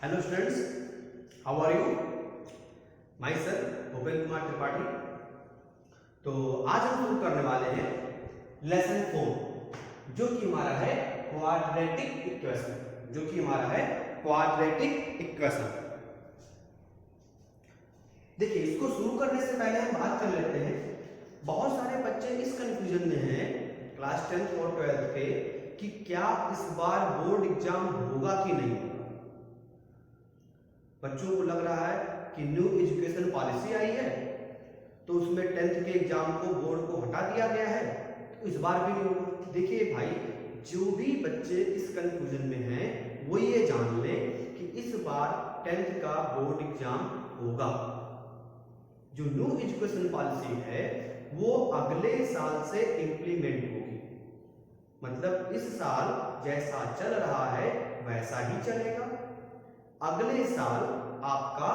Hello students, how are you? Myself Bhupendra Kumar Tripathi. तो आज हम शुरू करने वाले हैं लेसन 4 जो कि हमारा है क्वाड्रेटिक इक्वेशन। देखिए, इसको शुरू करने से पहले हम बात कर लेते हैं। बहुत सारे बच्चे इस कंफ्यूजन में हैं क्लास 10th और 12th के कि क्या इस बार बोर्ड एग्जाम होगा कि नहीं होगा। बच्चों को लग रहा है कि न्यू एजुकेशन पॉलिसी आई है तो उसमें 10th के एग्जाम को बोर्ड को हटा दिया गया है, तो इस बार भी नहीं होगा। देखिए भाई, जो भी बच्चे इस कंफ्यूजन में हैं वो ये जान ले कि इस बार 10th का बोर्ड एग्जाम होगा। जो न्यू एजुकेशन पॉलिसी है वो अगले साल से इंप्लीमेंट होगी। मतलब इस साल जैसा चल रहा है वैसा ही चलेगा। अगले साल आपका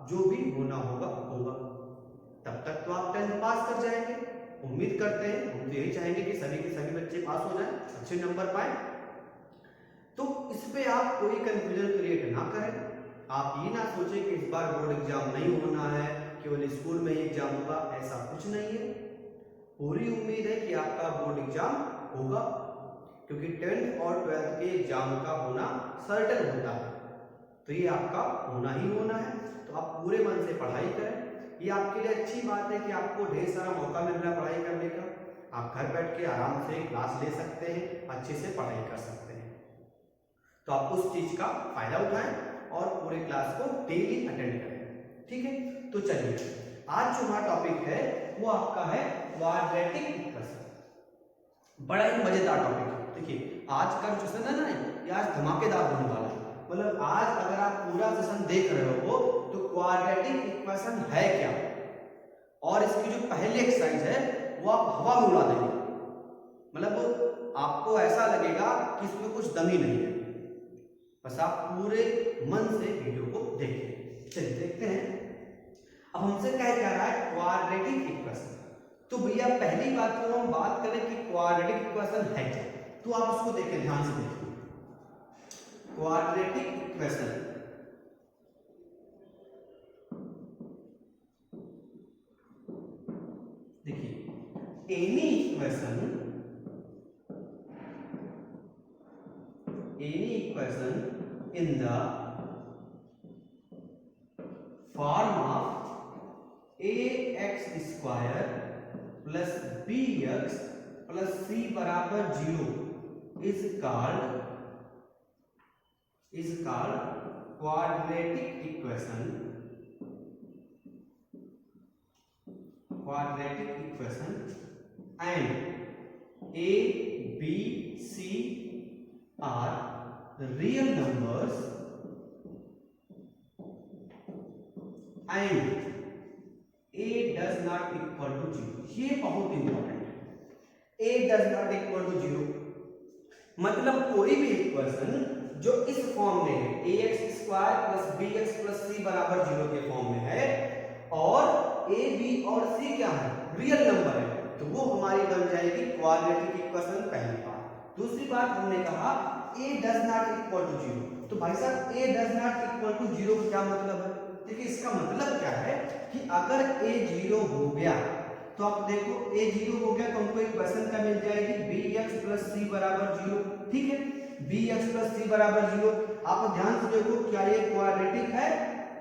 जो भी होना होगा होगा। तब तक तो आप 10th पास कर जाएंगे, उम्मीद करते हैं। हम तो यही चाहेंगे कि सभी के सभी बच्चे पास हो जाएं, अच्छे नंबर पाएं। तो इस पे आप कोई कंफ्यूजन क्रिएट ना करें। आप ये ना सोचें कि इस बार बोर्ड एग्जाम नहीं होना है, केवल स्कूल में ही एग्जाम होगा, ऐसा कुछ नहीं है। पूरी उम्मीद है कि आपका बोर्ड एग्जाम होगा, क्योंकि 10th और 12th के एग्जाम का होना सर्टेन होता है, तो ये आपका होना ही होना है। तो आप पूरे मन से पढ़ाई करें। ये आपके लिए अच्छी बात है कि आपको ढेर सारा मौका मिल रहा है पढ़ाई करने का। आप घर बैठ के आराम से क्लास ले सकते हैं, अच्छे से पढ़ाई कर सकते हैं। तो आप उस चीज का फायदा उठाएं और पूरे क्लास को डेली अटेंड करें, ठीक है। तो चलिए, आज जो हमारा टॉपिक है वो आपका है क्वाड्रेटिक इक्वेशन। बड़ा ही मजेदार टॉपिक है। देखिए, आज का जो सेशन है ना, ये आज धमाकेदार होने वाला है। मतलब आज अगर आप पूरा सेशन देख रहे हो तो क्वाड्रेटिक इक्वेशन है क्या, और इसकी जो पहली एक्सरसाइज है वो आप हवा में उड़ा देंगे। मतलब आपको ऐसा लगेगा कि इसमें कुछ दम ही नहीं है। बस आप पूरे मन से वीडियो को देखिए। चलिए देखते हैं अब हमसे क्या कह रहा है क्वाड्रेटिक इक्वेशन। तो भैया पहली बात तो हम बात करें कि क्वाड्रेटिक इक्वेशन है क्या, तो आप उसको देखिए, ध्यान से देखिए। क्वाड्रेटिक इक्वेशन देखिए, any equation in the form of ax square plus bx plus c बराबर 0 is called quadratic equation and a b c are real numbers and a does not equal to 0। ये बहुत important है। a does not equal to 0 मतलब कोई भी equation जो इस form में है, ax square plus bx plus c बराबर 0 के फॉर्म में है, और a b और c क्या है, रियल नंबर है, तो वो हमारी बन जाएगी क्वाड्रेटिक इक्वेशन। पहली बात। दूसरी बात, हमने कहा a does not equal to 0। तो भाई साहब, a does not equal to 0 का क्या मतलब है? देखिए, इसका मतलब क्या है कि अगर a 0 हो गया तो आप देखो, a 0 हो गया तो हमको इक्वेशन क्या मिल जाएगी, bx प्लस c बराबर 0। ठीक है, bx प्लस c बराबर 0। आप ध्यान से देखो, क्या ये क्वाड्रेटिक है?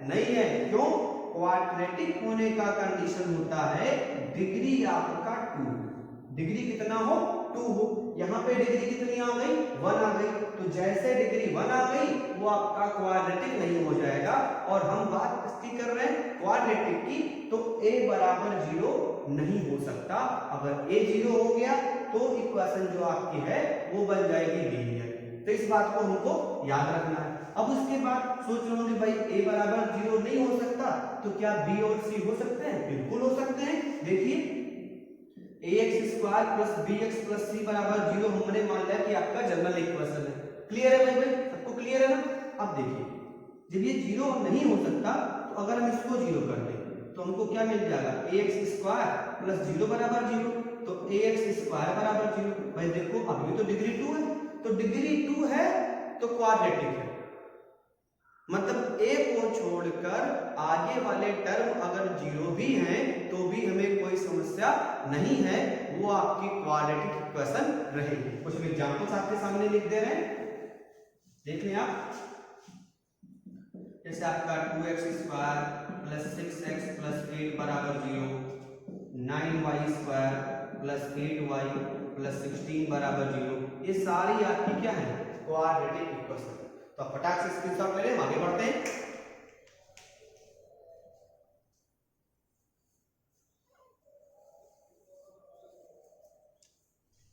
नहीं है। क्यों? क्वाड्रेटिक होने का कंडीशन होता है डिग्री आपका 2। डिग्री कितना हो? 2 हो। यहाँ पे डिग्री कितनी आ गई? 1 आ गई। तो जैसे डिग्री 1 आ गई वो आपका क्वाड्रेटिक नहीं हो जाएगा। और हम बात किसकी कर रहे हैं? क्वाड्रेटिक की। तो a बराबर 0 नहीं हो सकता। अगर a 0 हो गया तो इक्वेशन जो आपकी है वो बन जाएगी लीनियर। तो इस बात को हमको याद रखना है। अब उसके बाद सोच रहे होंगे भाई a बराबर 0 नहीं हो सकता, तो क्या b और c हो सकते हैं? बिल्कुल हो सकते हैं। देखिए, ax square plus bx plus c बराबर 0 हमने मान लिया कि आपका जनरल इक्वेशन है। क्लियर है भाई? सबको क्लियर है ना? अब देखिए, जब ये 0 नहीं हो सकता तो अगर हम इसको 0 कर दें तो हमको क्या मिल जाएगा, ax स्क्वायर प्लस 0 बराबर 0। तो ax स्क्वायर बराबर 0। भाई देखो, अभी तो डिग्री 2 है, तो डिग्री 2 है तो क्वाड्रेटिक है। मतलब ए को छोड़कर आगे वाले टर्म अगर जीरो भी हैं तो भी हमें कोई समस्या नहीं है, वो आपकी क्वाड्रेटिक इक्वेशन रहेगी। कुछ एग्जांपल्स आपके सामने लिख दे रहे हैं, देख लें आप। जैसे आपका 2x² प्लस 6x प्लस 8 बराबर 0, 9y² प्लस 8y प्लस 16 बराबर 0, ये सारी आपकी क्या है, क्वाड्रेटिक इक्वेशन। तो फटाक से स्क्रीनशॉट ले लें, आगे बढ़ते हैं।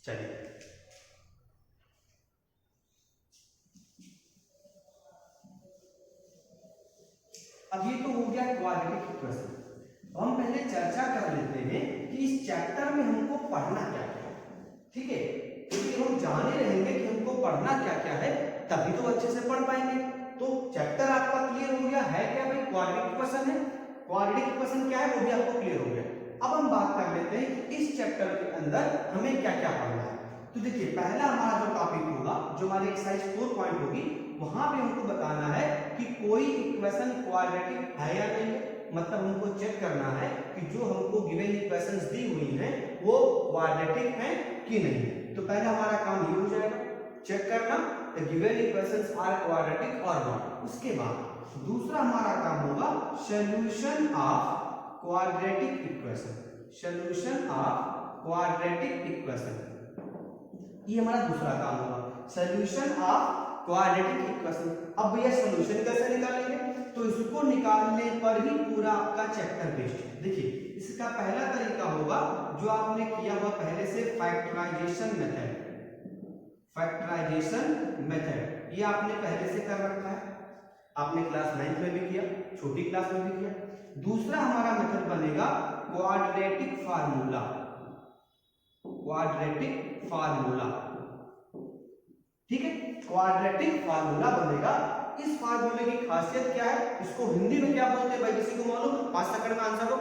चलिए अब ये तो हो गया क्वाड्रेटिक इक्वेशन। हम पहले चर्चा कर लेते हैं कि इस चैप्टर में हमको पढ़ना क्या क्या है, ठीक है। क्योंकि हम जाने रहेंगे कि हमको पढ़ना क्या क्या है, तभी तो अच्छे से पढ़ पाएंगे। तो चैप्टर आपका क्लियर हो गया है क्या भाई, क्वाड्रेटिक इक्वेशन है। क्वाड्रेटिक इक्वेशन क्या है वो भी आपको क्लियर हो गया। अब हम बात कर लेते हैं कि इस चैप्टर के अंदर हमें क्या क्या पढ़ना है। तो देखिए पहला हमारा जो टॉपिक होगा, जो हमारी एक्सरसाइज 4 पॉइंट होगी, वहां पे हमको बताना है कि कोई इक्वेशन क्वाड्रेटिक है या नहीं है। मतलब हमको चेक करना है कि जो हमको गिवन इक्वेशंस दी हुई हैं वो क्वाड्रेटिक हैं कि नहीं। तो पहला हमारा काम ये हो जाएगा, चेक करना the given equations are quadratic और नॉट। उसके बाद दूसरा हमारा काम होगा solution of quadratic equation, solution of quadratic equation, ये हमारा दूसरा काम होगा, सॉल्यूशन ऑफ क्वाड्रेटिक इक्वेशन। अब भैया सॉल्यूशन कैसे निकालेंगे, तो इसको निकालने पर ही पूरा आपका चैप्टर बेस्ड है। देखिए इसका पहला तरीका होगा जो आपने किया हुआ पहले से, फैक्टराइजेशन मेथड, फैक्टराइजेशन मेथड ये आपने पहले से कर रखा है, आपने क्लास 9 में भी किया, छोटी क्लास में भी किया। दूसरा हमारा मेथड बनेगा क्वाड्रेटिक फार्मूला, क्वाड्रेटिक फार्मूला, ठीक है। क्वाड्रेटिक फार्मूला बनेगा। इस फार्मूले की खासियत क्या है, इसको हिंदी में क्या बोलते हैं भाई, किसी को मालूम? 5 सेकंड में आंसर दो।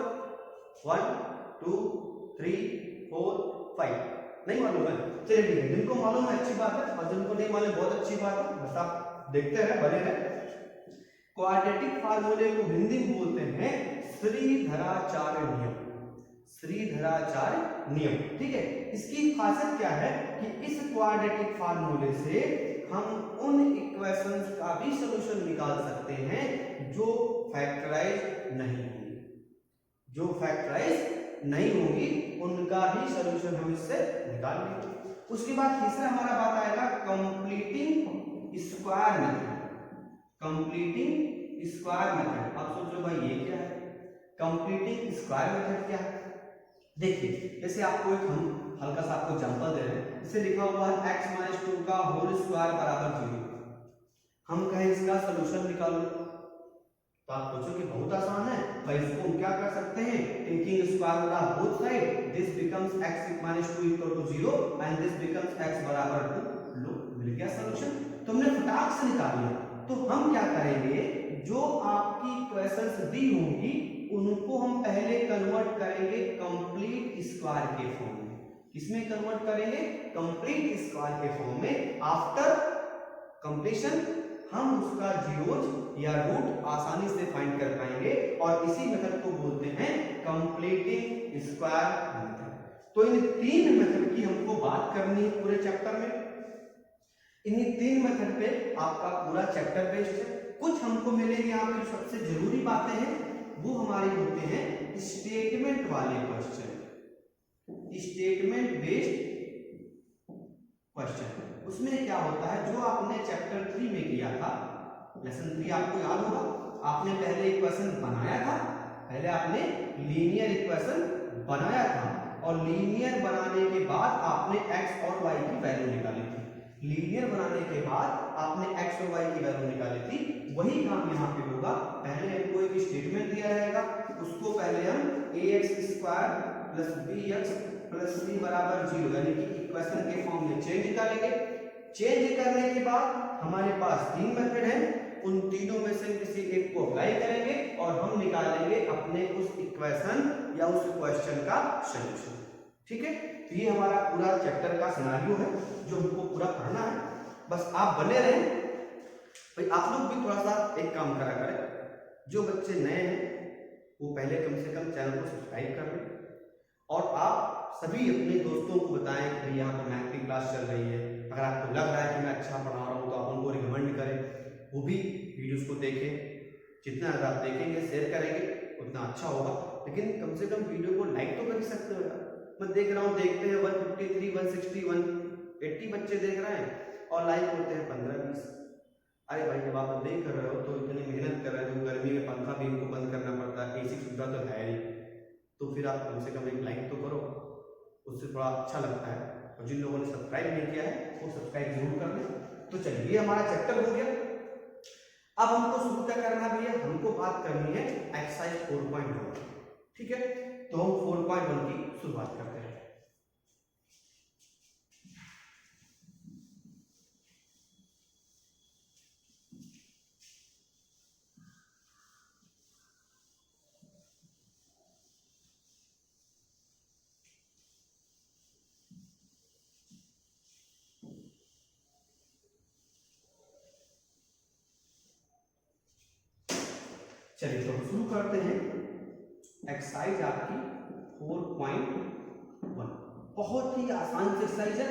1 2 3 4 5 नहीं मालूम है, चलिए ठीक है। जिनको मालूम है अच्छी बात है, और जिनको नहीं मालूम बहुत अच्छी बात है, बस आप देखते रहे, बने रहे। क्वाड्रेटिक फार्मूले को हिंदी में बोलते हैं श्रीधराचार्य नियम, श्रीधराचार्य नियम, ठीक है। इसकी खासियत क्या है कि इस क्वाड्रेटिक फार्मूले से हम उन इक्वेशंस का भी सॉल्यूशन निकाल सकते हैं जो फैक्टराइज नहीं होंगी, जो फैक्टराइज नहीं होंगी उनका भी सॉल्यूशन हम इससे निकाल लेंगे। उसके बाद तीसरा हमारा बात आएगा completing square method, completing square method. आप सोच लो भाई ये क्या है, कंप्लीटिंग स्क्वायर मेथड क्या है। देखिए जैसे आपको एक हम हल्का सा आपको एग्जांपल दे रहे हैं, इसे लिखा हुआ है x - 2 का होल स्क्वायर बराबर 0। हम कहें इसका सॉल्यूशन निकालो, तो आप सोचो कि बहुत आसान है भाई, इसको हम क्या कर सकते हैं, taking square root of both side, this becomes x - 2 = 0 and this becomes x बराबर 2। लो मिल गया सॉल्यूशन, तो हमने फटाक से निकाल लिया। तो हम क्या करेंगे, जो आपकी इक्वेशंस दी होंगी उनको हम पहले कन्वर्ट करेंगे कंप्लीट स्क्वायर के फॉर्म में। किसमें कन्वर्ट करेंगे, कंप्लीट स्क्वायर के फॉर्म में। आफ्टर कंप्लीशन हम उसका जीरोज या रूट आसानी से फाइंड कर पाएंगे, और इसी मेथड को बोलते हैं कंप्लीटिंग स्क्वायर मेथड। तो इन 3 मेथड की हमको बात करनी है पूरे चैप्टर में। इन्हीं 3 मेथड पे आपका पूरा चैप्टर बेस्ड है। कुछ हमको मिलेंगे यहाँ पे सबसे जरूरी बातें हैं, वो हमारे होते हैं स्टेटमेंट वाले क्वेश्चन, स्टेटमेंट बेस्ड क्वेश्चन। उसमें क्या होता है, जो आपने चैप्टर 3 में किया था, लेसन 3 आपको याद होगा, आपने पहले इक्वेशन बनाया था, पहले आपने लीनियर इक्वेशन बनाया था, और लीनियर बनाने के बाद आपने x और y की वैल्यू निकाली थी। लीनियर बनाने के बाद आपने x और y की वैल्यू निकाली थी, वही काम यहाँ पे होगा। पहले हमको एक स्टेटमेंट दिया रहेगा, उसको पहले हम ax² + bx + c बराबर 0 यानी कि इक्वेशन के फॉर्म में चेंज निकालेंगे। चेंज करने के बाद हमारे पास 3 मेथड हैं, उन तीनों में से किसी एक को अप्लाई करेंगे और हम निकालेंगे अपने उस इक्वेशन या उस क्वेश्चन का सॉल्यूशन, ठीक है। तो ये हमारा पूरा चैप्टर का सिनेरियो है जो हमको पूरा पढ़ना है, बस आप बने रहें। भाई आप लोग भी थोड़ा सा एक काम करा करें, जो बच्चे नए हैं वो पहले कम से कम चैनल को सब्सक्राइब कर लें, और आप सभी अपने दोस्तों को बताएं कि भाई यहाँ पर मैथ की क्लास चल रही है। अगर आपको लग रहा है कि मैं अच्छा पढ़ा रहा हूँ तो आप उनको रिकमेंड करें, वो भी वीडियोस को देखें। जितना ज़्यादा आप देखेंगे, शेयर करेंगे, उतना अच्छा होगा। लेकिन कम से कम वीडियो को लाइक तो कर ही सकते हो यार। मैं देख रहा हूँ, देखते हैं 153, 160, 180 बच्चे देख रहे हैं और लाइक होते हैं 15-20। अरे भाई जब आप देख रहे हो तो इतनी मेहनत कर रहे हो, गर्मी में पंखा भी इनको बंद करना पड़ता है, एसी सुविधा तो है नहीं, तो फिर आप कम से कम एक लाइक तो करो, उससे थोड़ा अच्छा लगता है। और जिन लोगों ने सब्सक्राइब नहीं किया है वो सब्सक्राइब जरूर कर लें। तो चलिए, हमारा चैप्टर हो गया। अब हमको शुरू क्या करना भी है, हमको बात करनी है एक्सरसाइज 4.1। ठीक है, तो हम 4.1 की शुरुआत करते हैं। चलिए तो हम शुरू करते हैं। एक्सरसाइज आपकी 4.1 बहुत ही आसान सी एक्सरसाइज है,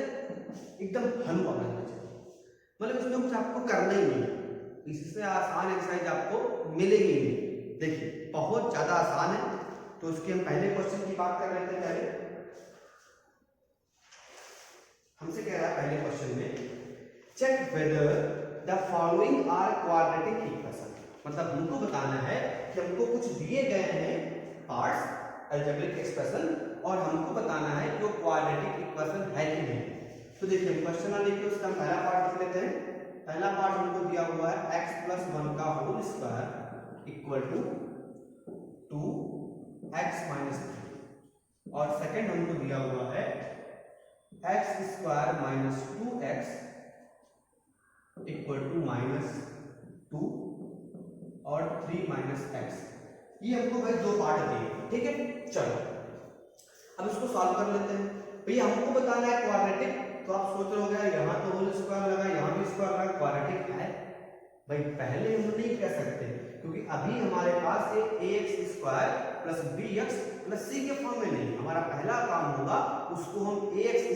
एकदम हलवा करना चाहिए, मतलब इसमें कुछ आपको करना ही नहीं है। इससे आसान एक्सरसाइज आपको मिलेगी नहीं। देखिए बहुत ज्यादा आसान है। तो उसके हम पहले क्वेश्चन की बात कर रहे थे। पहले हमसे कह रहा है पहले क्वेश्चन में, check whether the following are quadratic equation. मतलब हमको बताना है कि हमको कुछ दिए गए हैं पार्ट्स अलजेब्रिक एक्सप्रेशन, और हमको बताना है कि वो क्वाड्रेटिक इक्वेशन है कि नहीं। तो देखिए क्वेश्चन लिखिए, उसका पहला पार्ट लिख लेते हैं। पहला पार्ट हमको दिया हुआ है x+1 का whole square equal to 2x - 3, और सेकंड हमको दिया हुआ है x² - 2x इक्वल टू -2 और 3 - x। ये हमको भाई दो पार्ट दिए। ठीक है, चलो अब इसको सॉल्व कर लेते हैं। भैया हमको बताना है क्वाड्रेटिक, तो आप सोच रहे हो यहाँ तो होल स्क्वायर लगा, यहाँ भी स्क्वायर लगा, क्वाड्रेटिक है? भाई पहले हम नहीं कह सकते, क्योंकि अभी हमारे पास ax² + bx + c के फॉर्म में नहीं। हमारा पहला काम होगा उसको हम ax²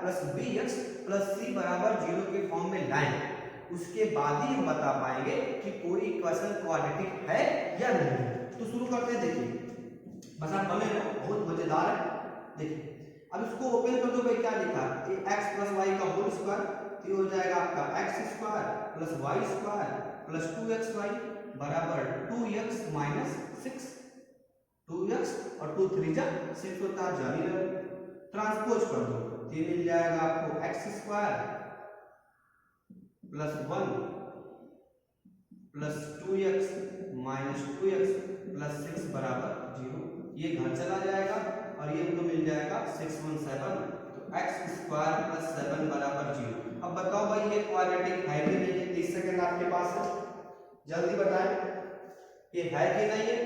+ bx + c = 0 के फॉर्म में लाएं। उसके बाद ही हम बता पाएंगे कि कोई इक्वेशन क्वाड्रेटिक है या नहीं। तो शुरू करते हैं। देखिए बस आप बने रहो, बहुत मजेदार है। देखिए अब इसको ओपन कर दो। भाई क्या लिखा है, x + y का होल स्क्वायर, तो ये हो जाएगा आपका x² + y² + 2xy बराबर 2x - 6। 2x और 2 3 जा 6 होता है, जारी रहे। ट्रांसपोज कर दो, ये मिल जाएगा आपको x² + 1 + 2x - 2x + 6 बराबर 0। ये घर चला जाएगा और ये हमको मिल जाएगा 6 1 7। तो x² + 7 बराबर 0। अब बताओ भाई ये क्वाड्रेटिक है कि नहीं है? 30 सेकंड आपके पास है, जल्दी बताएं ये है कि नहीं है।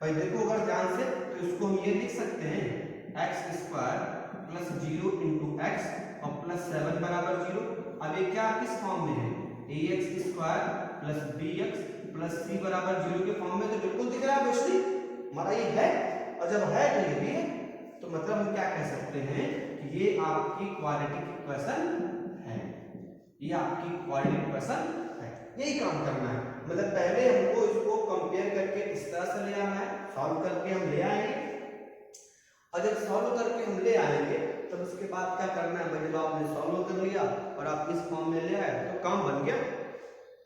भाई देखो अगर ध्यान से, तो इसको हम ये लिख सकते हैं x² + 0 × x और +7 बराबर 0। अब ये क्या किस फॉर्म में है, ax² + bx + c बराबर 0 के फॉर्म में। तो बिल्कुल दिख रहा है बेस्टी, हमारा ये है। और जब है तो ये भी है, तो मतलब हम क्या कह सकते हैं कि ये आपकी क्वाड्रेटिक इक्वेशन है। ये आपकी क्वाड्रेटिक इक्वेशन है। यही काम करना है, मतलब पहले हमको इसको कंपेयर करके इस तरह से ले आना है, सॉल्व करके हम ले आएंगे। और जब सॉल्व करके हम ले आएंगे तब उसके बाद क्या करना है, जब आपने सॉल्व कर लिया और आप इस फॉर्म में ले आए तो काम बन गया।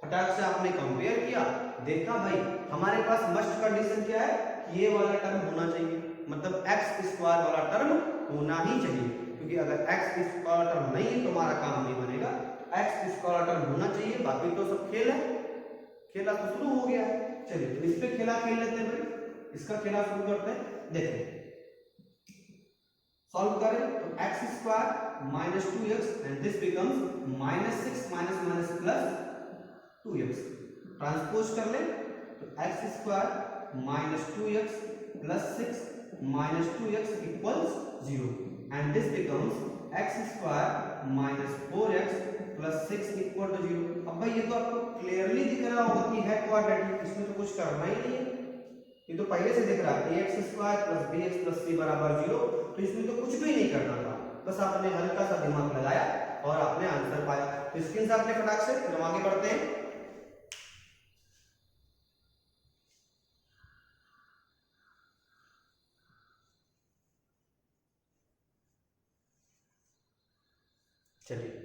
फटाक से आपने कंपेयर किया, देखा भाई हमारे पास मस्ट कंडीशन क्या है, ये वाला टर्म होना चाहिए, मतलब x² वाला टर्म होना ही चाहिए। क्योंकि अगर x² वाला टर्म नहीं है तो हमारा काम नहीं बनेगा। x² वाला टर्म होना चाहिए, बाकी तो सब खेल है। खेला तो शुरू हो गया। चलिए तो इस पे खेला खेल लेते हैं भाई, इसका खेला शुरू करते हैं। देखो सॉल्व करें तो x² - 2x and this becomes -6 - +2x। Transpose कर ले तो x² - 2x + 6 - 2x = 0 and this becomes x² - 4x plus 6 equal to 0। अब भाई ये तो आपको क्लियरली दिख रहा होगा कि है क्वाड्रेटिक, इसमें तो कुछ करना ही नहीं है, ये तो पहले से दिख रहा है ax square plus bx plus c बराबर 0। तो इसमें तो कुछ भी नहीं करना था, बस आपने हल्का सा दिमाग लगाया और आपने आंसर पाया। तो स्क्रीन से आपने फटाक से फिर हम आगे बढ़ते हैं। चलिए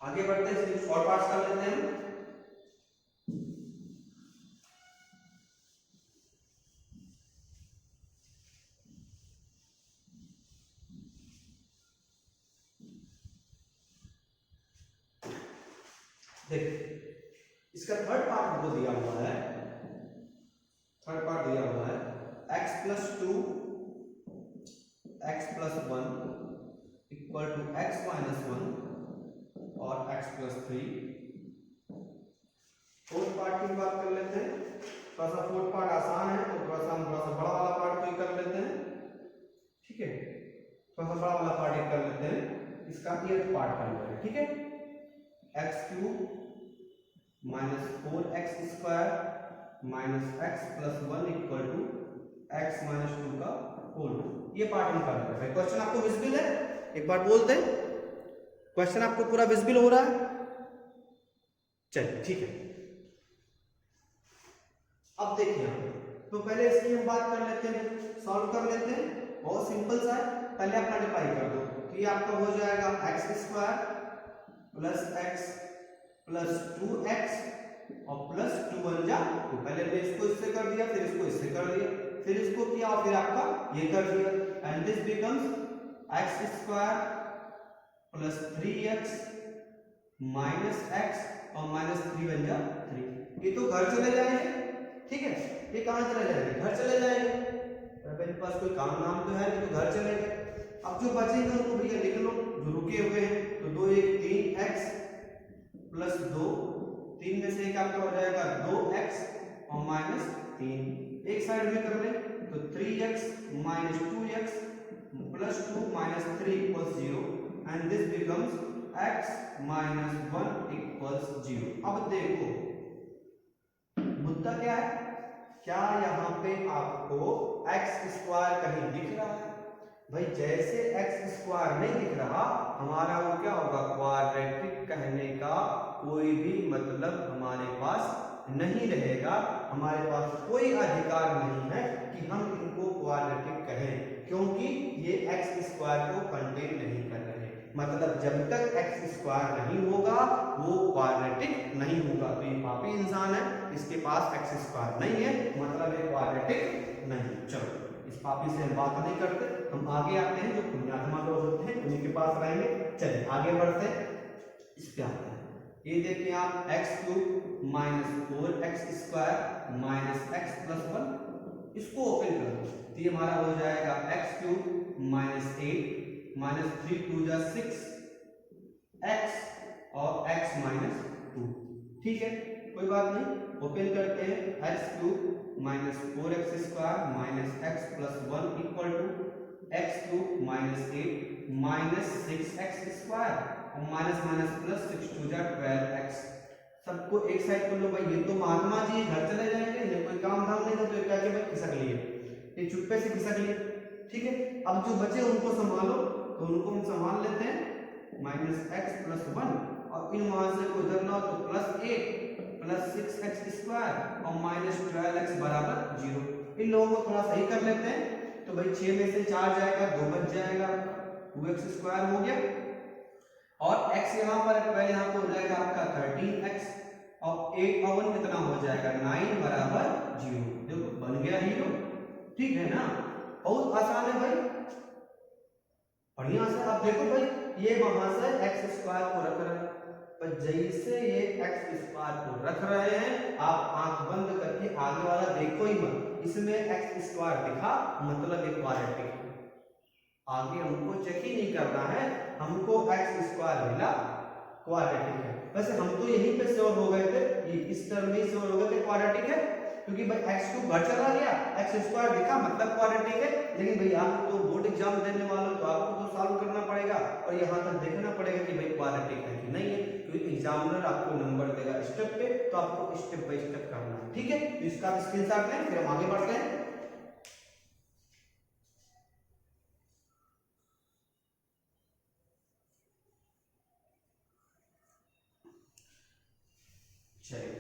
आगे बढ़ते हैं, सिर्फ शॉर्ट पार्ट्स कर लेते हैं। देखिए इसका थर्ड पार्ट हमको दिया हुआ है, थर्ड पार्ट दिया हुआ है x plus 2 x plus 1 equal to x minus 1 और x प्लस 3। फोर्थ पार्ट की बात कर लेते हैं, थोड़ा सा फोर्थ पार्ट आसान है तो थोड़ा सा बड़ा वाला पार्ट को कर लेते हैं, ठीक है, थोड़ा सा बड़ा वाला पार्ट कर लेते हैं, इसका एथ पार्ट कर लेते हैं, ठीक है। x cube minus 4x square minus x plus 1 equal to x minus 2 का होल, ये पार्ट हम कर रहे हैं। क्वेश्चन आपको विजिबल है, एक बार बोल दें, क्वेश्चन आपको पूरा विजिबल हो रहा है? चलिए ठीक है। अब देखिए तो पहले इसकी हम बात कर लेते हैं, सॉल्व कर लेते हैं, बहुत सिंपल सा है। पहले आप मल्टीप्लाई कर दो तो ये आपका हो जाएगा x square plus x plus 2x और प्लस 2 1 जा 2। पहले हमने इसको इससे कर दिया, फिर इसको इससे कर दिया, फिर इसको किया और फिर आपका ये कर दिया, and this becomes x square plus 3x minus x और माइनस 3 1 जा 3। ये तो घर चले जाएंगे, ठीक है, ये कहां चले जाएंगे? घर चले जाएंगे, मेरे पास कोई काम नाम तो है नहीं तो घर चले गए। अब जो बचेगा उनको भैया लिख लो, जो रुके हुए हैं, तो 2 1 3x प्लस 2, 3 में से एक आपका हो जाएगा 2x और माइनस 3, एक साइड में कर ले तो 3x minus 2x plus 2 minus 3 equals 0 and this becomes x minus 1 equals 0। अब देखो मुद्दा क्या है, क्या यहाँ पे आपको x स्क्वायर कहीं दिख रहा है? भाई जैसे x स्क्वायर नहीं दिख रहा, हमारा वो क्या होगा, क्वाड्रेटिक कहने का कोई भी मतलब हमारे पास नहीं रहेगा, हमारे पास कोई अधिकार नहीं है कि हम इनको क्वाड्रेटिक कहें, क्योंकि ये x स्क्वायर को कंटेन नहीं कर रहे। मतलब जब तक x स्क्वायर नहीं होगा वो क्वाड्रेटिक नहीं होगा। तो ये पापी इंसान है, इसके पास x स्क्वायर नहीं है, मतलब ये क्वाड्रेटिक नहीं। चलो इस पापी से हम बात नहीं करते, हम आगे आते हैं, जो पुण्यात्मा लोग होते हैं उन्हीं के पास रहेंगे। चलिए आगे बढ़ते हैं, इस पे आते हैं। ये देखिए आप x cube minus 4x square minus x plus 1, इसको ओपन कर दो तो ये हमारा हो जाएगा x क्यूब माइनस 8 माइनस 3 2 जा 6 x और x माइनस 2, ठीक है, कोई बात नहीं। ओपन करते हैं, x cube minus 4x square minus x plus 1 equal to x cube minus 8 minus 6x square और माइनस माइनस प्लस 6 2 जा 12x। सबको एक साइड कर लो भाई, ये तो महात्मा जी घर चले जाएंगे, ये कोई काम धाम नहीं था तो क्या क्या खिसक लिए, ये चुप्पे से खिसक लिए, ठीक है। अब जो बचे उनको संभालो, तो उनको हम संभाल लेते हैं, माइनस x प्लस 1 और इन वहां से को इधर लाओ तो प्लस 8 प्लस 6x स्क्वायर और माइनस 12x बराबर 0। इन लोगों को थोड़ा सही कर लेते हैं, तो भाई 6 में से 4 जाएगा, 2 बच जाएगा, 2x स्क्वायर हो गया और x यहाँ पर पहले यहाँ पे हो जाएगा आपका 13x और 8 और 1 कितना हो जाएगा 9 बराबर 0। देखो बन गया 0, ठीक है ना, बहुत आसान है भाई, बढ़िया से। अब देखो भाई ये वहां से x स्क्वायर को रख रहे हैं, पर जैसे ये x स्क्वायर को रख रहे हैं आप आंख बंद करके आगे वाला देखो ही मत, इसमें x स्क्वायर दिखा मतलब ये क्वाड्रेटिक है, आगे हमको चेक ही नहीं करना है, हमको x स्क्वायर मिला क्वाड्रेटिक है। वैसे हम तो यहीं पे श्योर हो गए थे, इस टर्म में श्योर हो गए थे क्वाड्रेटिक है, क्योंकि भाई x³ घर चला गया, x² दिखा मतलब क्वाड्रेटिक है। लेकिन भाई आप तो बोर्ड एग्जाम देने वाले हो तो आपको तो सॉल्व करना पड़ेगा और यहाँ तक देखना पड़ेगा कि भाई क्वाड्रेटिक है कि नहीं है, क्योंकि एग्जामिनर आपको नंबर देगा स्टेप पे, तो आपको स्टेप बाय स्टेप करना है। ठीक है, तो इसका स्क्रीनशॉट लें, फिर हम आगे बढ़ते हैं। चलिए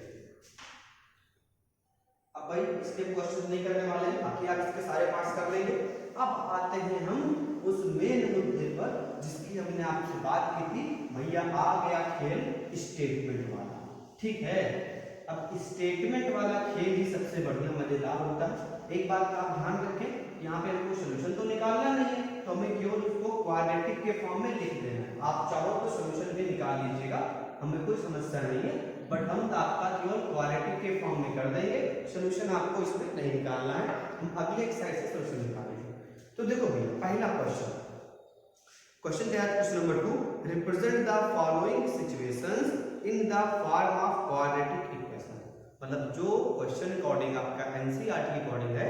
अब भाई इसके क्वेश्चन नहीं करने वाले हैं, बाकी आप इसके सारे पार्ट्स कर लेंगे। अब आते हैं हम उस मेन मुद्दे पर जिसकी हमने आपसे बात की थी, भैया आ गया खेल स्टेटमेंट वाला। ठीक है, अब स्टेटमेंट वाला खेल ही सबसे बढ़िया मजेदार होता है। एक बात का आप ध्यान रखें, यहाँ पे हमको सोल्यूशन तो निकालना नहीं है, तो हमें केवल उसको क्वाड्रेटिक के फॉर्म में लिख देना है। आप चाहो तो सोल्यूशन भी निकाल लीजिएगा, हमें कोई समस्या नहीं है, बट हम आपका केवल क्वाड्रेटिक के फॉर्म में कर देंगे, सोल्यूशन आपको इसमें नहीं निकालना है, हम अगले एक्सरसाइज से सोल्यूशन निकालेंगे। तो देखो भैया पहला क्वेश्चन क्या है, question number 2, represent the following situations in the form of quadratic equation. मतलब जो क्वेश्चन अकॉर्डिंग आपका एनसीईआरटी अकॉर्डिंग है,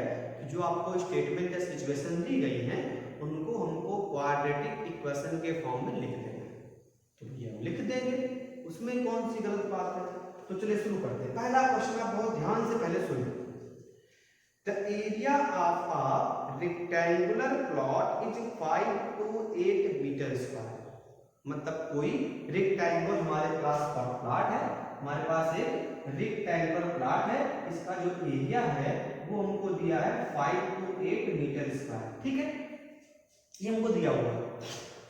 जो आपको स्टेटमेंट या सिचुएशन दी गई है उनको हमको क्वाड्रेटिक इक्वेशन के फॉर्म में लिख देना है। तो ये हम लिख देंगे, उसमें कौन सी गलत बात है। तो चलिए शुरू करते हैं। पहला क्वेश्चन आप बहुत ध्यान से पहले सुनिए। The area of a rectangular plot is 5 to 8 metre square. मतलब कोई रेक्टेंगल हमारे पास प्लॉट है, हमारे पास एक रेक्टेंगुलर प्लॉट है, इसका जो एरिया है वो हमको दिया है 5 to 8 मीटर स्क्वायर। ठीक है, ये हमको दिया हुआ है।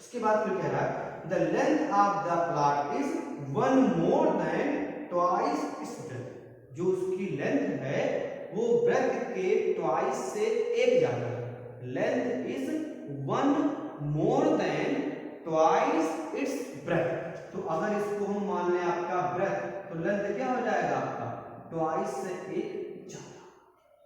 इसके बाद फिर कह रहा है the length of the plot is 1 more than twice its breadth। जो उसकी लेंथ है वो ब्रेथ के ट्वाइस से एक ज्यादा है। Length is 1 more than twice its breadth। तो अगर इसको हम मान लें आपका ब्रेथ, तो लेंथ क्या हो जाएगा आपका ट्वाइस से एक ज्यादा,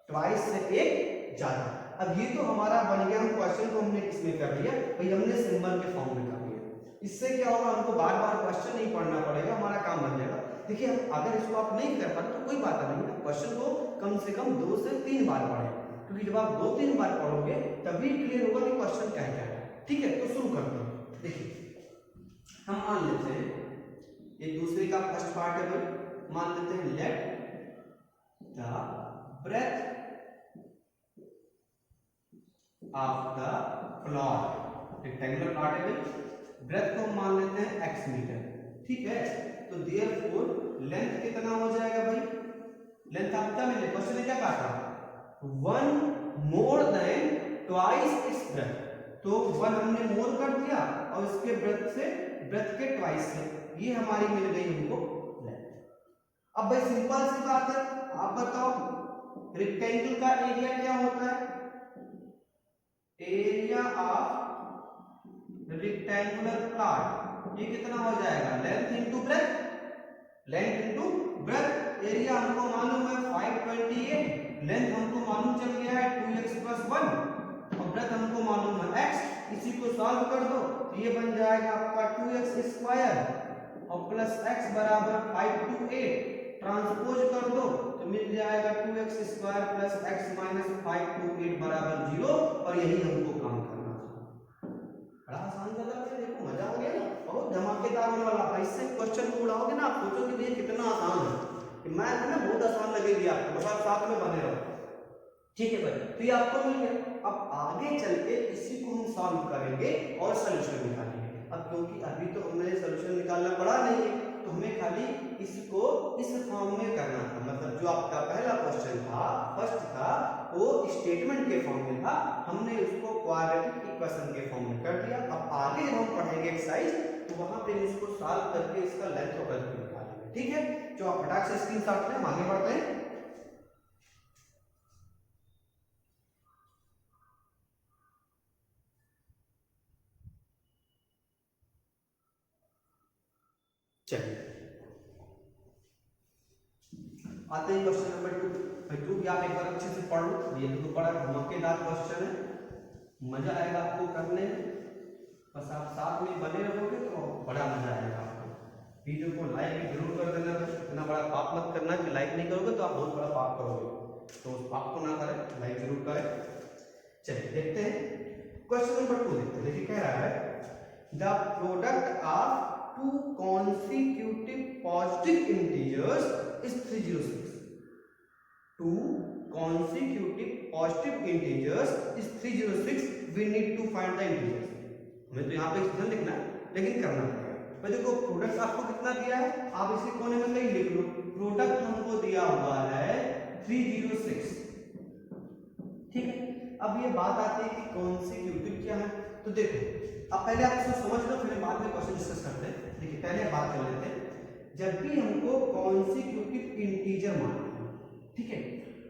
ट्वाइस से एक ज्यादा। अब ये तो हमारा बन गया, हम क्वेश्चन को हमने किसमें कर लिया भाई, हमने सिंबल के फॉर्म में कर लिया। इससे क्या होगा, हमको बार बार क्वेश्चन नहीं पढ़ना पड़ेगा, हमारा काम बन जाएगा। देखिए अगर इसको आप नहीं कर पाते तो कोई बात नहीं है, क्वेश्चन को कम से कम 2 से 3 बार पढ़ें, क्योंकि जब आप 2-3 बार पढ़ोगे तभी क्लियर होगा कि क्वेश्चन क्या क्या है। ठीक है, तो शुरू करते हैं। देखिए हम मान लेते हैं ये दूसरे का फर्स्ट पार्ट है भाई, मान लेते हैं let the breadth of the plot, rectangular plot है भाई, ब्रेथ को हम मान लेते हैं x मीटर। ठीक है, तो देयरफॉर लेंथ कितना हो जाएगा भाई, लेंथ आप क्या मिले, क्वेश्चन ने क्या कहा था 1 more than twice its breadth। तो 1 हमने मोर कर दिया और इसके ब्रेथ से ब्रेथ के ट्वाइस से, ये हमारी मिल गई हमको लेंथ। अब भाई सिंपल सी बात है, आप बताओ रेक्टेंगल का एरिया क्या होता है, एरिया ऑफ रेक्टेंगुलर प्लॉट ये कितना हो जाएगा, length into breadth, length into breadth. Area हमको मालूम है 528, लेंथ हमको मालूम चल गया है 2x + 1 और ब्रेथ हमको मालूम है x। इसी को सॉल्व कर दो तो ये बन जाएगा आपका 2x² और प्लस x बराबर 5 to 8। ट्रांसपोज कर दो तो मिल जाएगा 2x² plus x minus 5 to 8 बराबर 0। और यही हमको काम करना था। बड़ा आसान था, देखो मजा आ गया ना, बहुत धमाकेदार होने वाला था। इससे क्वेश्चन को उड़ाओगे ना, आप सोचोगे ये कितना आसान है, मैथ ना बहुत आसान लगेगी आपको, बस आप साथ में बने रहो। ठीक है भाई, तो ये आपको मिल गया। अब आगे चल के इसी को हम सॉल्व करेंगे और सोल्यूशन निकालेंगे। अब क्योंकि अभी तो हमें सोल्यूशन निकालना पड़ा नहीं है, तो हमें खाली इसको इस फॉर्म में करना था। मतलब जो आपका पहला क्वेश्चन था, फर्स्ट था, वो स्टेटमेंट के फॉर्म में था, हमने उसको क्वाड्रेटिक इक्वेशन के फॉर्म में कर दिया। अब आगे जब हम पढ़ेंगे एक्सरसाइज, तो वहां पे इसको सॉल्व करके इसका लेंथ और ब्रेथ निकालेंगे। ठीक है, जो आप फटाक से स्क्रीनशॉट लें, हम आगे बढ़ते हैं। चलिए आते हैं क्वेश्चन नंबर 2। भाई 2 भी आप एक बार अच्छे से पढ़ लो, ये तो बड़ा धमाकेदार क्वेश्चन है, मजा आएगा आपको करने में। बस आप साथ में बने रहोगे तो बड़ा मजा आएगा आपको। वीडियो को लाइक भी जरूर कर देना, इतना बड़ा पाप मत करना कि लाइक नहीं करोगे तो आप बहुत बड़ा पाप करोगे। तो आपको ना करें, लाइक जरूर करें। चलिए देखते हैं क्वेश्चन नंबर 2 देखते हैं। देखिए कह रहा है the product of two consecutive positive integers is 306। Two consecutive positive integers is 306। We need to find the integers. हमें तो यहाँ पे एक्सप्रेशन लिखना है लेकिन करना पड़ेगा। भाई देखो प्रोडक्ट आपको कितना दिया है, आप इसे कोने में कहीं लिख लो। प्रोडक्ट हमको दिया हुआ है 306, ठीक है। अब ये बात आती है कि कॉन्सिक्यूटिव क्या है। तो देखो अब पहले आप इसको समझ लो, फिर बाद में क्वेश्चन डिस्कस करते हैं। देखिए पहले बात कर लेते हैं, जब भी हमको कॉन्सिक्यूटिव इंटीजर मानना है, ठीक है,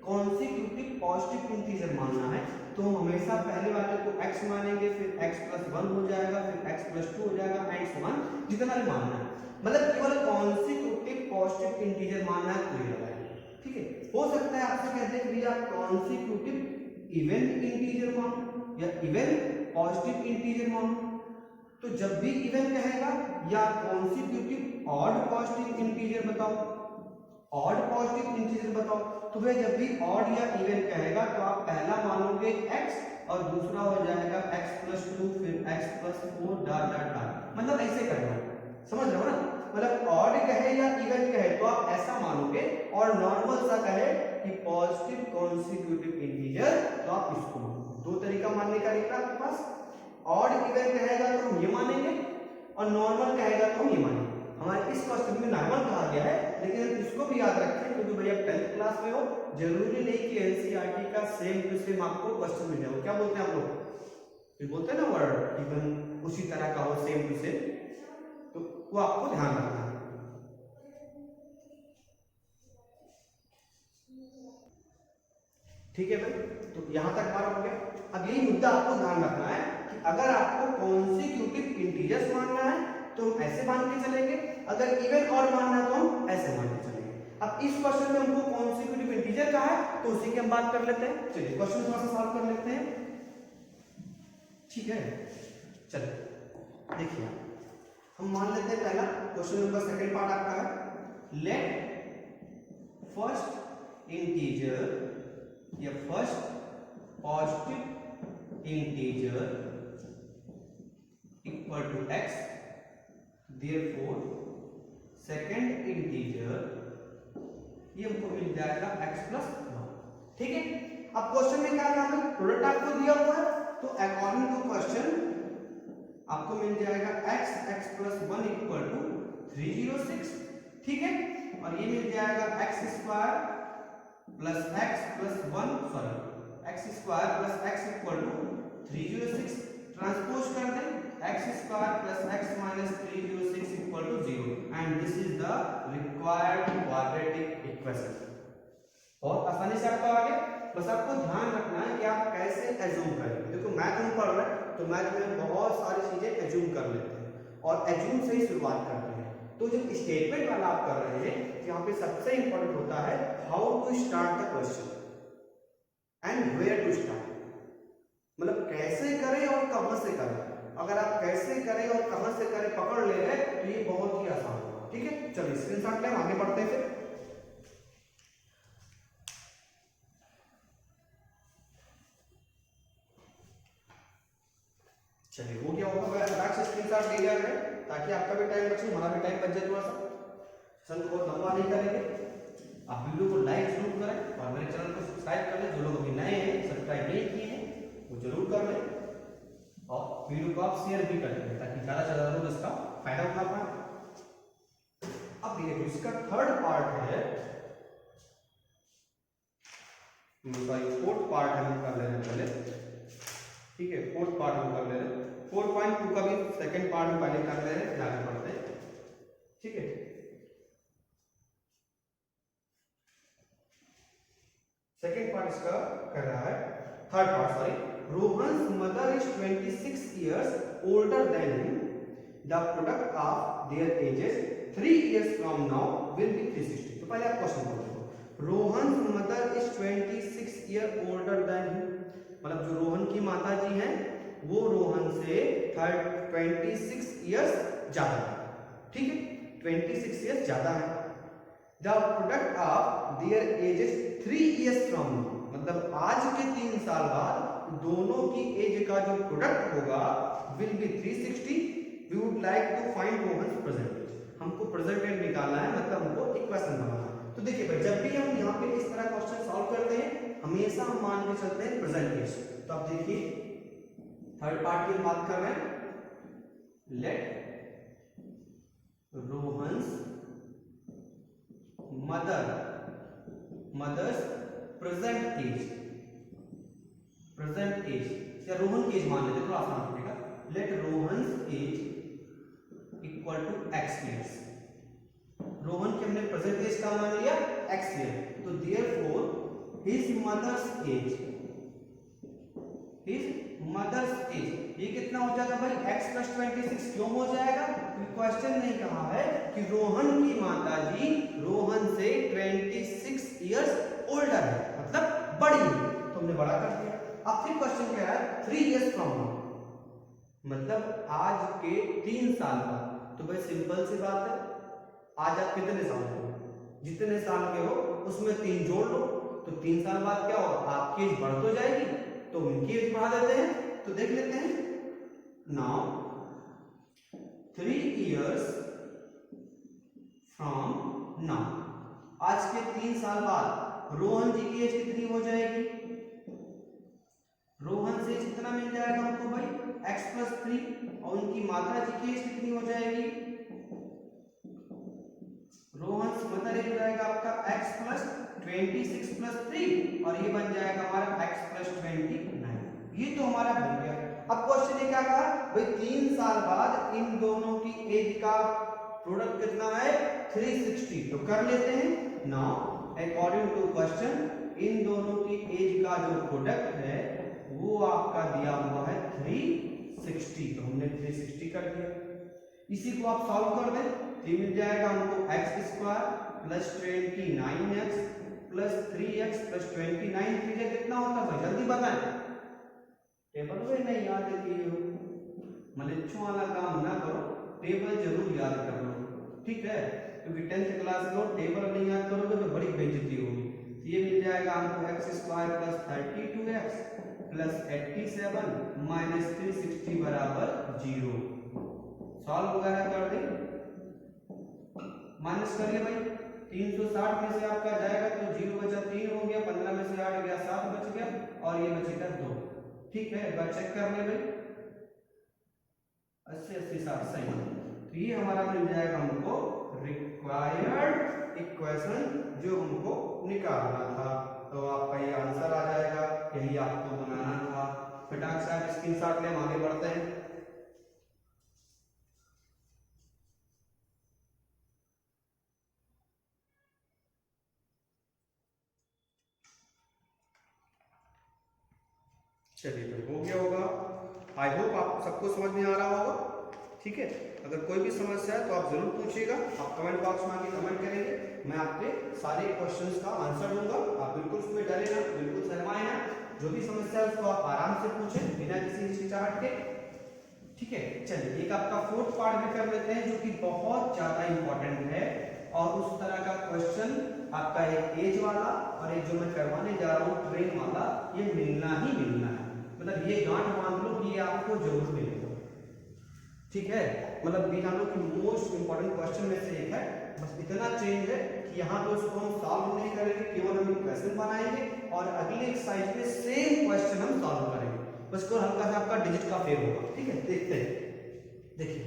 कॉन्सिक्यूटिव पॉजिटिव इंटीजर मानना है, तो हम हमेशा पहले वाले को x मानेंगे, फिर x + 1 हो जाएगा, फिर x + 2 हो जाएगा, एंड सो ऑन, जितना भी मानना है। मतलब केवल कॉन्सिक्यूटिव पॉजिटिव इंटीजर मानना है, कोई लगाए, ठीक है। हो सकता है आपसे कहते हैं भैया कॉन्सिक्यूटिव इवन इंटीजर मानो या इवन पॉजिटिव इंटीजर मानो। तो जब भी इवन कहेगा या कॉन्सिक्यूटिव ऑड पॉजिटिव इंटीजर बताओ, ऑड पॉजिटिव इंटीजर बताओ। तो भाई जब भी ऑड या इवन कहेगा तो आप पहला मानोगे x और दूसरा हो जाएगा x + 2 फिर x + 4 डॉट डॉट डॉट। मतलब ऐसे करना, समझ रहे हो ना। मतलब ऑड कहे या इवन कहे तो आप ऐसा मानोगे, और नॉर्मल सा कहे कि पॉजिटिव कॉन्सिक्यूटिव इंटीजर तो आप इसको मानोगे। दो तरीका मानने का निकला आपके पास। ऑड इवन कहेगा तो हम ये मानेंगे, और नॉर्मल कहेगा तो हम ये मानेंगे। हमारे इस क्वेश्चन में नॉर्मल कहा गया है, लेकिन इसको भी याद रखें क्योंकि भैया 10th क्लास में हो, जरूरी नहीं कि एनसीईआरटी का सेम टू सेम आपको क्वेश्चन मिल जाए। क्या बोलते हैं आप लोग, ये बोलते हैं ना वर्ड इवन उसी तरह का हो, सेम टू सेम, तो वो आपको ध्यान रखना है। ठीक है भाई, तो यहां तक हमारा हो गया। अब यही मुद्दा आपको ध्यान रखना है कि अगर आपको कॉन्सिक्यूटिव इंटीजर्स मानना है तो हम ऐसे मान के चलेंगे, अगर इवन और मानना है तो हम ऐसे मान के चलेंगे। अब इस क्वेश्चन में हमको कॉन्सिक्यूटिव इंटीजर कहा है तो उसी की हम बात कर लेते हैं। चलिए क्वेश्चन थोड़ा सा सॉल्व कर लेते हैं, ठीक है। चलिए देखिए हम मान लेते हैं पहला क्वेश्चन नंबर सेकंड पार्ट आपका है, लेट फर्स्ट इंटीजर या first positive integer equal to x, therefore second integer ये हमको मिल जाएगा x + 1, ठीक है। अब क्वेश्चन में क्या करना है, प्रोडक्ट आपको दिया हुआ है तो अकॉर्डिंग टू क्वेश्चन आपको मिल जाएगा x + 1 इक्वल टू 306, ठीक है। और ये मिल जाएगा x² + x + 1 sorry x² + x equal to 306। Transpose कर दें, x² + x - 306 equal to 0, and this is the required quadratic equation. बहुत आसानी से आपका आ गया। बस आपको ध्यान रखना है कि आप कैसे एज्यूम करेंगे। देखो मैथ में पढ़ रहे हैं तो मैथ में बहुत सारी चीजें एज्यूम कर लेते हैं और एज्यूम से ही शुरुआत करते हैं। तो जब स्टेटमेंट वाला आप कर रहे हैं, यहाँ पे सबसे इंपॉर्टेंट होता है how to start the question and where to start. मतलब कैसे करें और कहां से करें। अगर आप कैसे करें और कहां से करें पकड़ ले रहे तो ये बहुत ही आसान होगा, ठीक है। चलिए स्क्रीनशॉट लें, आगे बढ़ते हैं फिर। चलिए वो क्या होगा, फटाक से स्क्रीनशॉट ले लिया करें ताकि आपका भी टाइम बचे, हमारा भी टाइम बच जाए। थोड़ा सा सेशन को लंबा नहीं करेंगे। आप वीडियो को लाइक जरूर करें और मेरे चैनल को सब्सक्राइब कर लें। जो लोग अभी नए हैं, सब्सक्राइब नहीं किए हैं, वो जरूर कर लें और वीडियो को आप शेयर भी कर दें ताकि ज़्यादा से ज़्यादा लोग इसका फायदा उठा पाए। अब देखिए इसका थर्ड पार्ट है, फोर्थ पार्ट हम कर ले रहे हैं पहले, ठीक है। फोर्थ पार्ट हम कर ले रहे हैं, 4.2 का भी सेकंड पार्ट हम पहले कर ले रहे हैं, आगे बढ़ते हैं, ठीक है। सेकंड पार्ट इसका कर रहा है, third part sorry. Rohan's mother is 26 years older than him. The product of their ages 3 years from now will be 360. तो पहले आप क्वेश्चन पढ़ो। Rohan's mother is 26 year older than him, मतलब जो रोहन की माता जी हैं वो रोहन से 26 years ज्यादा है, ठीक है। 26 years ज्यादा है। The product of their edges 3 years from, मतलब आज के 3 साल बाद दोनों की एज का जो प्रोडक्ट होगा will be 360। We would like to find Rohan's present age, हमको प्रेजेंट एज निकालना है, मतलब हमको इक्वेशन बनाना है। तो देखिए भाई, जब भी हम यहाँ पे इस तरह क्वेश्चन सॉल्व करते हैं हमेशा हम मान के चलते हैं प्रेजेंट एज। तो आप देखिए थर्ड पार्ट की बात कर रहे हैं, let Rohan's mother's present age, या रोहन की एज मान लेते, थोड़ा आसान पड़ेगा। Let Rohan's age equal to x years, Rohan की हमने प्रेजेंट एज का मान लिया एक्स ईयर, तो देयरफॉर हिज मदर्स एज ये कितना हो जाएगा भाई, x + 26। क्यों हो जाएगा, क्योंकि क्वेश्चन ने कहा है कि रोहन की माताजी रोहन से 26 इयर्स ओल्डर है, मतलब बड़ी है, तो हमने बड़ा कर दिया। अब फिर क्वेश्चन क्या है, 3 years फ्रॉम नाउ, मतलब आज के 3 साल बाद। तो भाई सिंपल सी बात है, आज आप कितने साल के हो, जितने साल के हो उसमें 3 जोड़ लो, तो 3 साल बाद क्या होगा, आपकी एज बढ़ तो जाएगी, तो उनकी एज बढ़ा देते हैं। तो देख लेते हैं, नाउ 3 years फ्रॉम नाउ, आज के 3 साल बाद रोहन जी की एज कितनी हो जाएगी, रोहन से कितना मिल जाएगा हमको भाई, x + 3, और उनकी माता जी की एज कितनी हो जाएगी, रोहन से मदर एज हो जाएगा आपका x + 26 + 3, और ये बन जाएगा हमारा x + 29। ये तो हमारा बन गया। अब क्वेश्चन ने क्या कहा भाई, 3 साल बाद इन दोनों की एज का प्रोडक्ट कितना है, 360। तो कर लेते हैं। नाउ अकॉर्डिंग टू क्वेश्चन इन दोनों की एज का जो प्रोडक्ट है वो आपका दिया हुआ है 360, तो हमने 360 कर दिया। इसी को आप सॉल्व कर दें तो ये मिल जाएगा हमको x² + 29x + 3x + 29। चीजें कितना होता है जल्दी बताएं, टेबल में नहीं याद किए हो, मलेच्छों वाला काम ना करो, टेबल जरूर याद कर लो, ठीक है, क्योंकि 10th क्लास में टेबल नहीं याद करोगे तो बड़ी बेइज्जती होगी। तो ये मिल जाएगा हमको x² + 32x + 87 - 360 = 0। सॉल्व वगैरह कर दे, माइनस करिए भाई, 360 में से आपका जाएगा तो 0 बचा 3 हो गया, 15 में से 8 गया 7 बच गया, और ये बचेगा 2। ठीक है, एक बार चेक कर ले भाई, 80 80 60 सही। तो ये हमारा मिल जाएगा हमको रिक्वायर्ड इक्वेशन जो हमको निकालना था। तो आपका ये आंसर आ जाएगा, यही आपको बनाना था। फटाक से आप स्क्रीनशॉट ले, हम आगे बढ़ते हैं। चलिए तो हो गया होगा, आई होप आप सबको समझ में आ रहा होगा। ठीक है, अगर कोई भी समस्या है तो आप जरूर पूछिएगा, आप कमेंट बॉक्स में आके कमेंट करेंगे, मैं आपके सारे क्वेश्चंस का आंसर दूंगा। आप बिल्कुल उसमें डरे ना, बिल्कुल शर्माए ना, जो भी समस्या है उसको आप आराम से पूछें बिना किसी हिचकिचाहट के। ठीक है, चलिए एक आपका 4th पार्ट भी कर लेते हैं जो कि बहुत ज्यादा इंपॉर्टेंट है, और उस तरह का क्वेश्चन आपका एक एज वाला और एक जो मैं करवाने जा रहा हूँ ट्रेन वाला, ये मिलना ही मिलना है, मतलब ये गांठ बांध लो कि ये आपको जरूर मिलेगा। ठीक है, मतलब बीजाणु की मोस्ट इंपॉर्टेंट क्वेश्चन में से एक है। बस इतना चेंज है कि यहाँ पे उसको हम सॉल्व नहीं करेंगे, केवल हम इक्वेशन बनाएंगे और अगले एक्सरसाइज में सेम क्वेश्चन हम सॉल्व करेंगे, बस को हल्का सा आपका डिजिट का फेल होगा। ठीक है, देखते हैं। देखिए,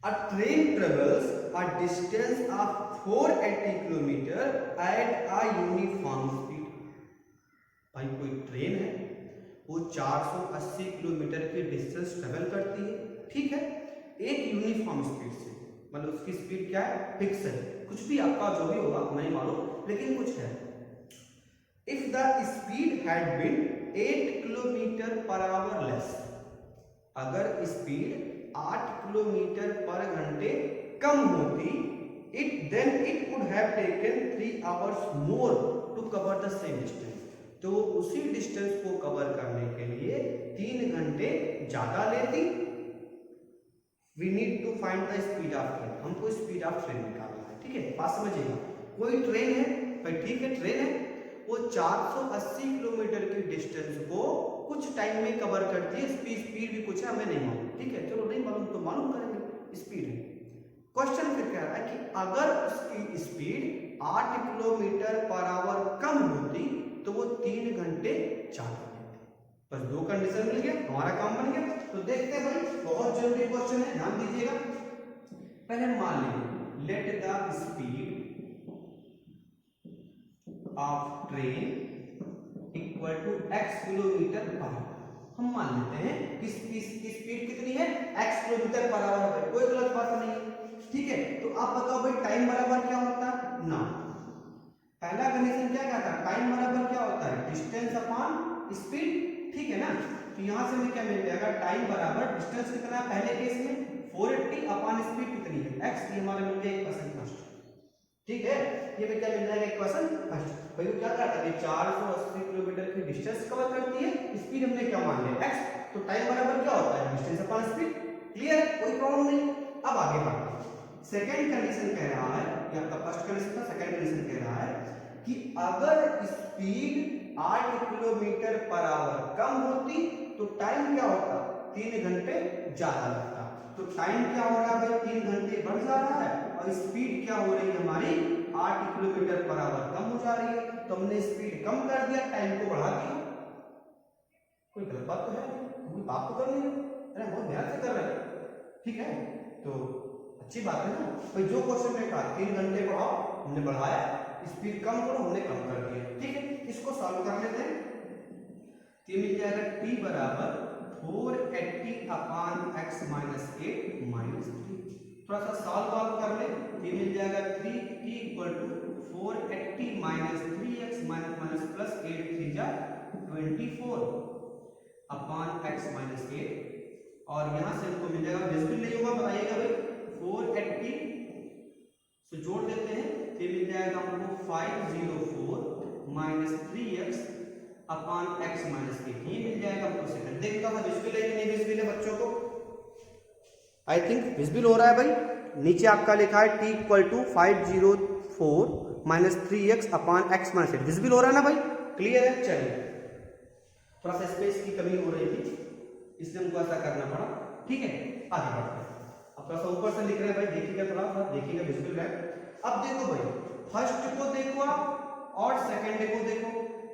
अ train travels a distance of 480 kilometre at a uniform speed. भाई कोई ट्रेन है, वो 480 किलोमीटर की डिस्टेंस ट्रेवल करती है, ठीक है, एक यूनिफॉर्म स्पीड से, मतलब उसकी स्पीड क्या है, फिक्स है, कुछ भी आपका जो भी होगा नहीं मालूम, लेकिन कुछ है। If the speed had been 8 kilometre per hour less, अगर स्पीड 8 किलोमीटर पर घंटे कम होती, then it would have taken 3 hours more to cover the same distance, तो उसी डिस्टेंस को कवर करने के लिए 3 घंटे ज्यादा लेती। We need to find the speed of train, हमको स्पीड ऑफ ट्रेन निकालना है। ठीक है, बात समझिएगा, कोई ट्रेन है भाई, ठीक है ट्रेन है, वो 480 किलोमीटर की डिस्टेंस को कुछ टाइम में कवर करती है। स्पीड भी कुछ है, हमें नहीं मालूम, ठीक है, चलो नहीं मालूम तो मालूम करेंगे, स्पीड है। क्वेश्चन फिर कह रहा है कि अगर उसकी स्पीड 8 किलोमीटर पर आवर कम होती तो वो 3 घंटे चालू रहती। बस दो कंडीशन मिल गया, हमारा काम बन गया। तो देखते हैं भाई, बहुत जरूरी क्वेश्चन है, ध्यान दीजिएगा। पहले हम मान लेंगे let the speed of train equal to x kilometre per hour. हम मान लेते हैं कि स्पीड कितनी है, x किलोमीटर पर आवर है, कोई गलत बात नहीं है, ठीक है। तो आप बताओ भाई टाइम बराबर क्या होता है ना। पहला कंडीशन क्या कहता है, टाइम बराबर क्या होता है, डिस्टेंस अपॉन स्पीड, ठीक है ना। तो यहां से हमें क्या मिल जाएगा, टाइम बराबर डिस्टेंस कितना है पहले केस में 480 अपॉन स्पीड कितनी है x, ये हमारा मिल गया 1% फर्स्ट, ठीक है। ये में क्या मिल जाएगा 1% फर्स्ट। भाई वो क्या करता है, 480 किलोमीटर की डिस्टेंस कवर करती है, स्पीड हमने क्या मान लिया x, तो टाइम बराबर क्या होता है, डिस्टेंस अपॉन स्पीड। क्लियर, कोई प्रॉब्लम नहीं। अब आगे बढ़ते हैं। सेकंड कंडीशन कह रहा है, ये आपका फर्स्ट कंडीशन था, सेकंड कंडीशन कह रहा है कि अगर स्पीड 8 किलोमीटर पर आवर कम होती तो टाइम क्या होता, 3 घंटे ज्यादा लगता। तो टाइम क्या हो रहा है भाई, 3 घंटे बढ़ जा रहा है, और स्पीड क्या हो रही है हमारी 8 किलोमीटर पर आवर कम हो जा रही है। तो हमने स्पीड कम कर दिया, टाइम को बढ़ा दिया। कोई गलत बात तो है, कोई बात तो कर नहीं है, बहुत ध्यान से कर रहे हैं, ठीक है। तो अच्छी बात है ना भाई, जो क्वेश्चन में कहा 3 घंटे बढ़ाओ, हमने बढ़ाया, स्पीड कम करो, हमने कम कर दिया, ठीक है। इसको सॉल्व कर लेते हैं। तो मिल जाएगा t बराबर 480 अपॉन x माइनस 8 माइनस 3। थोड़ा सा सॉल्व आउट कर ले, ये मिल जाएगा 3t equal to 480 minus 3x minus minus plus 8 3 जा 24 अपॉन x माइनस 8, और यहां से हमको मिल जाएगा, डिविजिबल नहीं होगा बताइएगा भाई, 480 से जोड़ देते हैं, ये मिल जाएगा हमको 504 minus 3x upon x minus 8, ये मिल जाएगा हमको सेकंड। देखता था विजिबल है कि नहीं विजिबल है बच्चों को, आई थिंक विजिबल हो रहा है भाई। नीचे आपका लिखा है t equal to 504 minus 3x upon x minus 8, visible हो रहा है ना भाई, क्लियर है। चलिए, थोड़ा सा स्पेस की कमी हो रही थी इसलिए हमको ऐसा करना पड़ा, ठीक है। आगे बढ़ते हैं, अब थोड़ा सा ऊपर से लिख रहे हैं भाई, देखिएगा थोड़ा सा, देखिएगा विजिबल है। अब देखो भाई, फर्स्ट को देखो आप और सेकंड को देखो।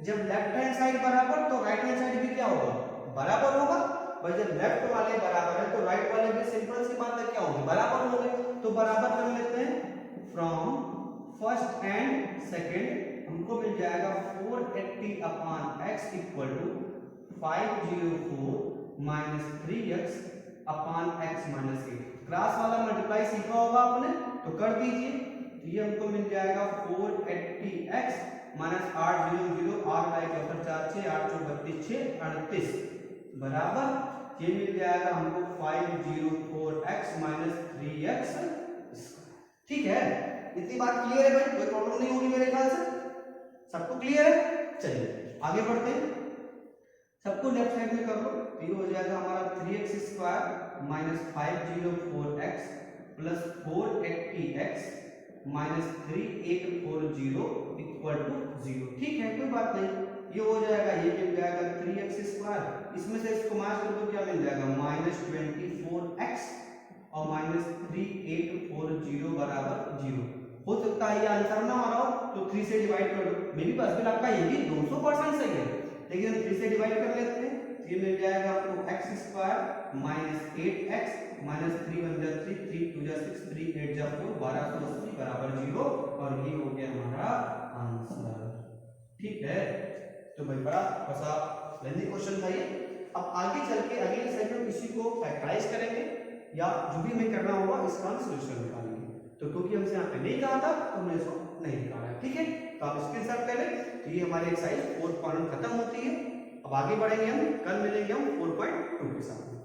जब लेफ्ट हैंड साइड बराबर तो राइट हैंड साइड भी क्या होगा, बराबर होगा भाई। जब लेफ्ट वाले बराबर है तो राइट वाले भी सिंपल सी बात है क्या होगी, बराबर होंगे। तो बराबर कर लेते हैं, फ्रॉम फर्स्ट एंड सेकंड हमको मिल जाएगा 480 upon x equal to 504 minus 3x upon x minus 8। Cross वाला मल्टीप्लाई सीखा होगा आपने, तो कर दीजिए। तो ये हमको मिल जाएगा 480x माइनस 800 8 लाइक 4 6 8 32 6 38 बराबर ये मिल जाएगा हमको 504x माइनस 3x, ठीक है। इतनी बात क्लियर है भाई, कोई प्रॉब्लम नहीं होगी मेरे ख्याल से, सबको क्लियर है। चलिए आगे बढ़ते हैं, सबको लेफ्ट साइड में कर लो। ये हो जाएगा हमारा 3x square minus 504x plus 480x minus 3840 equal to 0, ठीक है, कोई बात नहीं। ये हो जाएगा, ये मिल जाएगा 3x स्क्वायर, इसमें से इसको माइनस कर दो, क्या मिल जाएगा माइनस 24x और माइनस 3840 बराबर 0। हो सकता है ये आंसर ना आ रहा हो तो 3 से डिवाइड कर दो, मे बी बस आपका ये भी 200% सही है, लेकिन हम 3 से डिवाइड कर लेते हैं। ये मिल जाएगा आपको x square minus 8x minus 3 1 जा 3 3 2 जा 6 3 8 जा 4 1280 बराबर 0, और ये हो गया हमारा आंसर, ठीक है। तो भाई बड़ा फसा लेंदी क्वेश्चन था ये। अब आगे चल के अगले सेट में इसी को फैक्टराइज करेंगे या जो भी हमें करना होगा इसका सॉल्यूशन निकालेंगे। तो क्योंकि हमसे यहाँ पे नहीं कहा था तो हमने इसको नहीं निकाला, ठीक है। तो आप स्क्रीनशॉट कर लें। तो ये हमारी एक्सरसाइज 4.1 खत्म होती है। अब आगे बढ़ेंगे हम, कल मिलेंगे हम 4.2 के साथ।